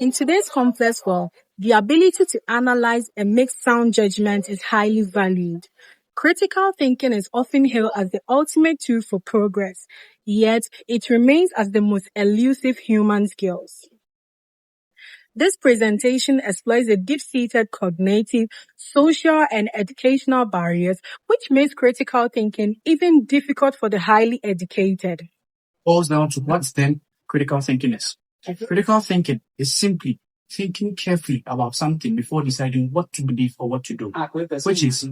In today's complex world, the ability to analyze and make sound judgments is highly valued. Critical thinking is often hailed as the ultimate tool for progress, yet it remains as the most elusive human skills. This presentation explores the deep-seated cognitive, social, and educational barriers which makes critical thinking even difficult for the highly educated. Boils down to what then critical thinking is. Critical thinking is simply thinking carefully about something before deciding what to believe or what to do, which is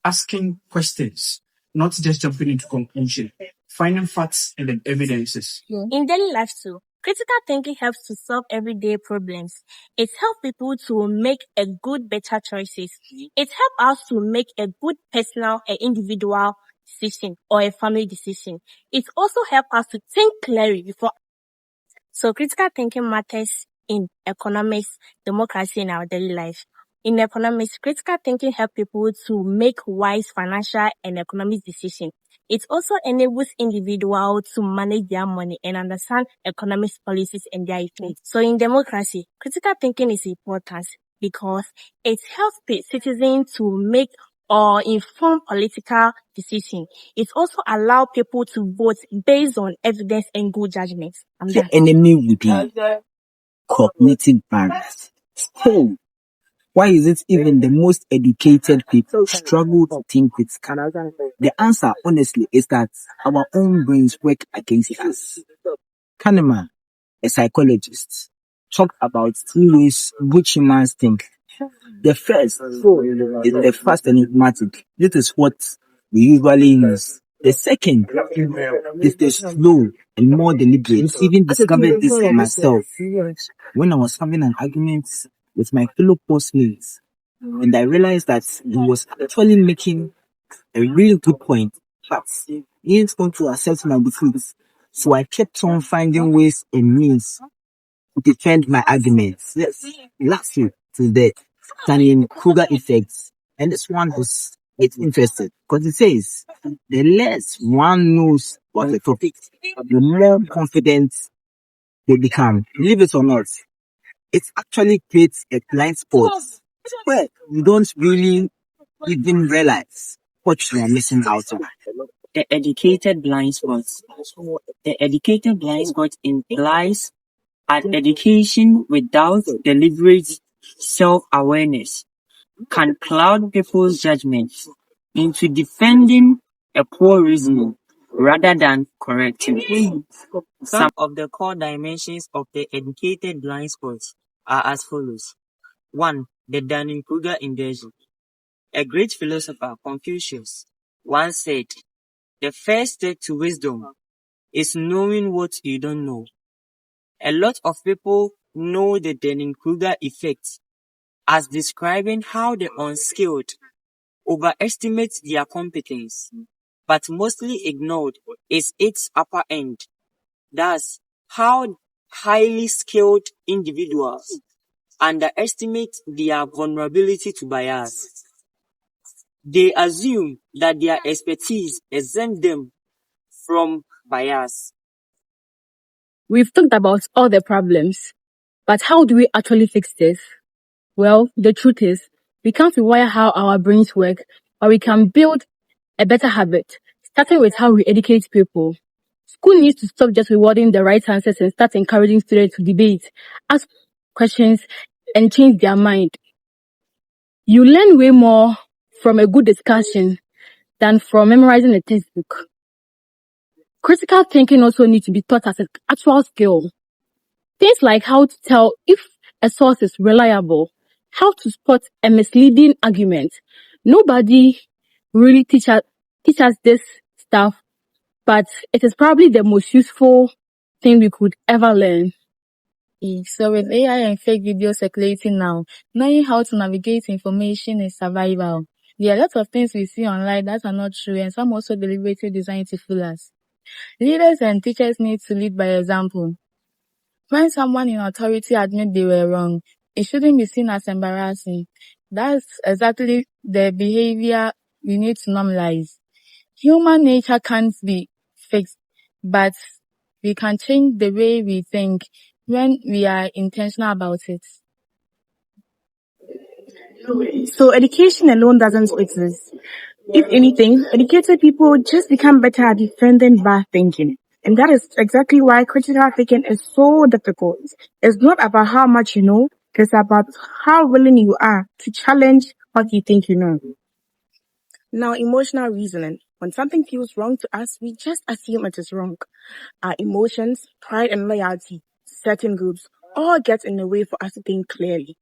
asking questions, not just jumping into conclusion, finding facts and then evidences. In daily life too, critical thinking helps to solve everyday problems. It helps people to make a good, better choices. It helps us to make a good personal and individual decision or a family decision. It also helps us to think clearly before. So critical thinking matters in economics, democracy, and our daily life. In economics, critical thinking helps people to make wise financial and economic decisions. It also enables individuals to manage their money and understand economic policies and their effects. So in democracy, critical thinking is important because it helps citizens to make or inform political decisions. It also allows people to vote based on evidence and good judgments. The enemy would be cognitive bias. Still, why is it even the most educated people struggle to think critically? The answer, honestly, is that our own brains work against us. Kahneman, a psychologist, talked about three ways which humans think. The first is the fast and enigmatic. This is what we usually use. The second is the slow and more deliberate. I even discovered this myself when I was having an argument with my fellow postmates, and I realized that he was actually making a really good point, but he is going to accept my defeat. So I kept on finding ways and means to defend my arguments. Yes, lastly, to the Dunning-Kruger effect, and this one it's interesting because it says the less one knows about the topic, the more confident they become. Believe it or not, it actually creates a blind spot where you don't really even realize what you are missing out on. The educated blind spot. The educated blind spot implies an education without deliberate self-awareness can cloud people's judgment into defending a poor reasoning rather than correcting it. Some of the core dimensions of the educated blind spot are as follows. 1. The Dunning-Kruger inversion. A great philosopher, Confucius, once said, "The first step to wisdom is knowing what you don't know." A lot of people know the Dunning-Kruger effect as describing how the unskilled overestimate their competence, but mostly ignored is its upper end. Thus, how highly skilled individuals underestimate their vulnerability to bias. They assume that their expertise exempts them from bias. We've talked about all the problems, but how do we actually fix this? Well, the truth is, we can't rewire how our brains work, but we can build a better habit, starting with how we educate people. School needs to stop just rewarding the right answers and start encouraging students to debate, ask questions, and change their mind. You learn way more from a good discussion than from memorizing a textbook. Critical thinking also needs to be taught as an actual skill. Things like how to tell if a source is reliable, how to spot a misleading argument. Nobody really teach us this stuff, but it is probably the most useful thing we could ever learn. So with AI and fake videos circulating now, knowing how to navigate information is survival. There are a lot of things we see online that are not true, and some also deliberately designed to fool us. Leaders and teachers need to lead by example. When someone in authority admits they were wrong, it shouldn't be seen as embarrassing. That's exactly the behavior we need to normalize. Human nature can't be fixed, but we can change the way we think. when we are intentional about it. So education alone doesn't fix this. If anything, educated people just become better at defending bad thinking. And that is exactly why critical thinking is so difficult. It's not about how much you know, it's about how willing you are to challenge what you think you know. Now, emotional reasoning. When something feels wrong to us, we just assume it is wrong. Our emotions, pride and loyalty to certain groups all get in the way for us to think clearly.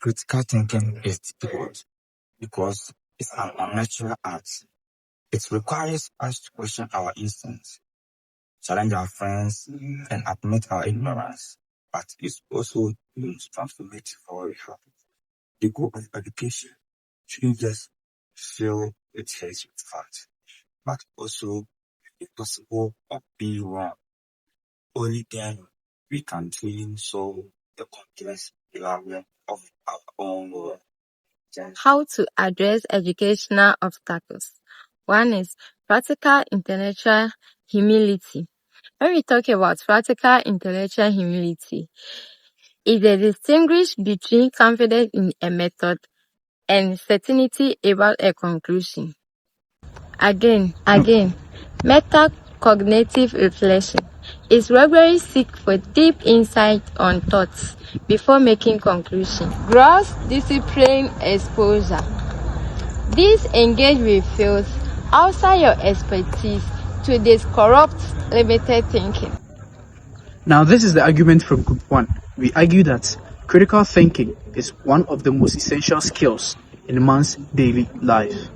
Critical thinking is difficult because it's an unnatural act. It requires us to question our instincts, challenge our friends, and admit our ignorance. But it's also transformative for our health. The goal of education shouldn't just fill its heads with facts, but also be possible of being wrong. Only then we can truly solve the complex problem of our own world. How to address educational obstacles. One is practical intellectual humility. When we talk about practical intellectual humility, it's the distinguish between confidence in a method and certainty about a conclusion. Again, metacognitive reflection is regularly seek for deep insight on thoughts before making conclusion. Gross discipline exposure. This engage with fields outside your expertise to disrupt limited thinking. Now, this is the argument from Group 1. We argue that critical thinking is one of the most essential skills in man's daily life.